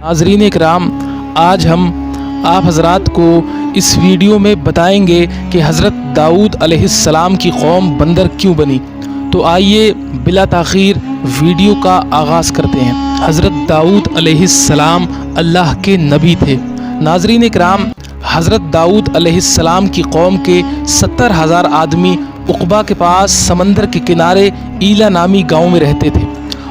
ناظرین اکرام، آج ہم آپ حضرات کو اس ویڈیو میں بتائیں گے کہ حضرت داؤد علیہ السلام کی قوم بندر کیوں بنی۔ تو آئیے بلا تاخیر ویڈیو کا آغاز کرتے ہیں۔ حضرت داؤد علیہ السلام اللہ کے نبی تھے۔ ناظرین اکرام، حضرت داؤد علیہ السلام کی قوم کے 70,000 آدمی عقبہ کے پاس سمندر کے کنارے ایلا نامی گاؤں میں رہتے تھے،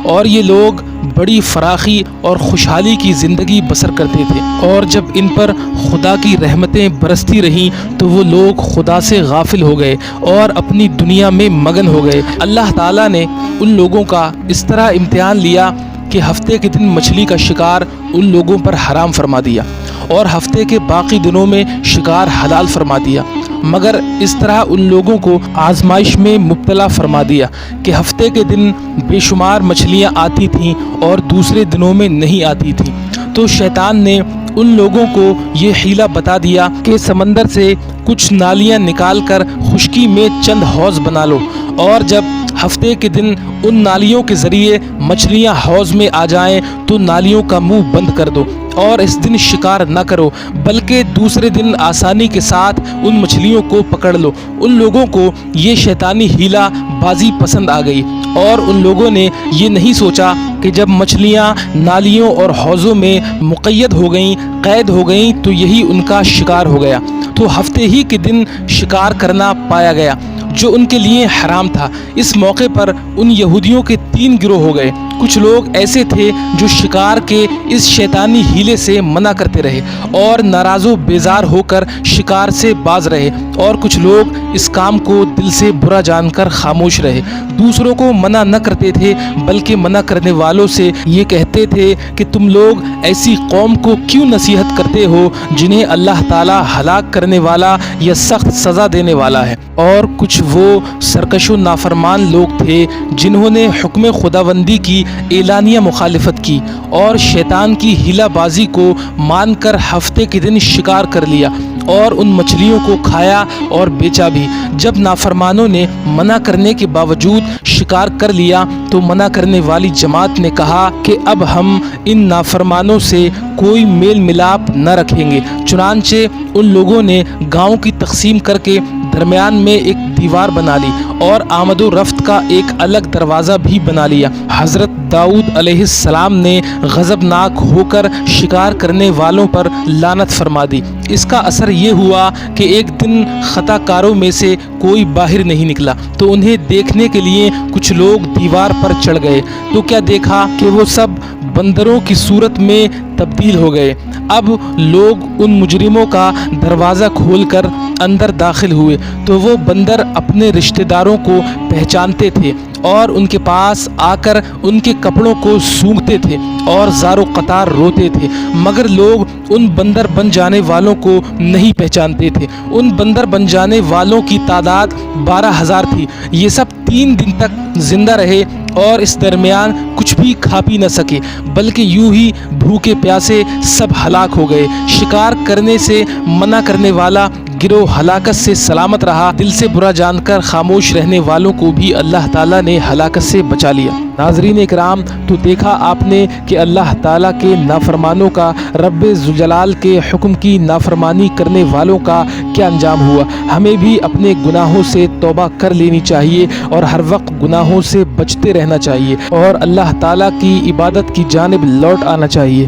اور یہ لوگ بڑی فراخی اور خوشحالی کی زندگی بسر کرتے تھے، اور جب ان پر خدا کی رحمتیں برستی رہیں تو وہ لوگ خدا سے غافل ہو گئے اور اپنی دنیا میں مگن ہو گئے۔ اللہ تعالیٰ نے ان لوگوں کا اس طرح امتحان لیا کہ ہفتے کے دن مچھلی کا شکار ان لوگوں پر حرام فرما دیا اور ہفتے کے باقی دنوں میں شکار حلال فرما دیا، مگر اس طرح ان لوگوں کو آزمائش میں مبتلا فرما دیا کہ ہفتے کے دن بے شمار مچھلیاں آتی تھیں اور دوسرے دنوں میں نہیں آتی تھیں۔ تو شیطان نے ان لوگوں کو یہ حیلہ بتا دیا کہ سمندر سے کچھ نالیاں نکال کر خشکی میں چند حوض بنا لو، اور جب ہفتے کے دن ان نالیوں کے ذریعے مچھلیاں حوض میں آ جائیں تو نالیوں کا منہ بند کر دو، اور اس دن شکار نہ کرو بلکہ دوسرے دن آسانی کے ساتھ ان مچھلیوں کو پکڑ لو۔ ان لوگوں کو یہ شیطانی حیلہ بازی پسند آ گئی، اور ان لوگوں نے یہ نہیں سوچا کہ جب مچھلیاں نالیوں اور حوضوں میں مقید ہو گئیں، قید ہو گئیں، تو یہی ان کا شکار ہو گیا۔ تو ہفتے ہی کے دن شکار کرنا پایا گیا جو ان کے لیے حرام تھا۔ اس موقع پر ان یہودیوں کے 3 گروہ ہو گئے۔ کچھ لوگ ایسے تھے جو شکار کے اس شیطانی حیلے سے منع کرتے رہے اور ناراض و بیزار ہو کر شکار سے باز رہے، اور کچھ لوگ اس کام کو دل سے برا جان کر خاموش رہے۔ دوسروں کو منع نہ کرتے تھے بلکہ منع کرنے والوں سے یہ کہتے تھے کہ تم لوگ ایسی قوم کو کیوں نصیحت کرتے ہو جنہیں اللہ تعالیٰ ہلاک کرنے والا یا سخت سزا دینے والا ہے۔ اور کچھ وہ سرکش و نافرمان لوگ تھے جنہوں نے حکم خداوندی کی اعلانیہ مخالفت کی اور شیطان کی حیلہ بازی کو مان کر ہفتے کے دن شکار کر لیا اور ان مچھلیوں کو کھایا اور بیچا بھی۔ جب نافرمانوں نے منع کرنے کے باوجود شکار کر لیا تو منع کرنے والی جماعت نے کہا کہ اب ہم ان نافرمانوں سے کوئی میل ملاپ نہ رکھیں گے۔ چنانچہ ان لوگوں نے گاؤں کی تقسیم کر کے درمیان میں ایک دیوار بنا لی اور آمد و رفت کا ایک الگ دروازہ بھی بنا لیا۔ حضرت داؤد علیہ السلام نے غضبناک ہو کر شکار کرنے والوں پر لعنت فرما دی۔ اس کا اثر یہ ہوا کہ ایک دن خطا کاروں میں سے کوئی باہر نہیں نکلا، تو انہیں دیکھنے کے لیے کچھ لوگ دیوار پر چڑھ گئے، تو کیا دیکھا کہ وہ سب بندروں کی صورت میں تبدیل ہو گئے۔ اب لوگ ان مجرموں کا دروازہ کھول کر اندر داخل ہوئے تو وہ بندر اپنے رشتہ داروں کو پہچانتے تھے اور ان کے پاس آ کر ان کے کپڑوں کو سونگھتے تھے اور زار و قطار روتے تھے، مگر لوگ ان بندر بن جانے والوں کو نہیں پہچانتے تھے۔ ان بندر بن جانے والوں کی تعداد 12,000 تھی۔ یہ سب 3 دن تک زندہ رہے اور اس درمیان کچھ بھی کھا پی نہ سکے، بلکہ یوں ہی بھوکے پیاسے سب ہلاک ہو گئے۔ شکار کرنے سے منع کرنے والا گروہ ہلاکت سے سلامت رہا۔ دل سے برا جان کر خاموش رہنے والوں کو بھی اللہ تعالیٰ نے ہلاکت سے بچا لیا۔ ناظرین اکرام، تو دیکھا آپ نے کہ اللہ تعالیٰ کے نافرمانوں کا، رب ذوالجلال کے حکم کی نافرمانی کرنے والوں کا کیا انجام ہوا۔ ہمیں بھی اپنے گناہوں سے توبہ کر لینی چاہیے اور ہر وقت گناہوں سے بچتے رہنا چاہیے اور اللہ تعالیٰ کی عبادت کی جانب لوٹ آنا چاہیے۔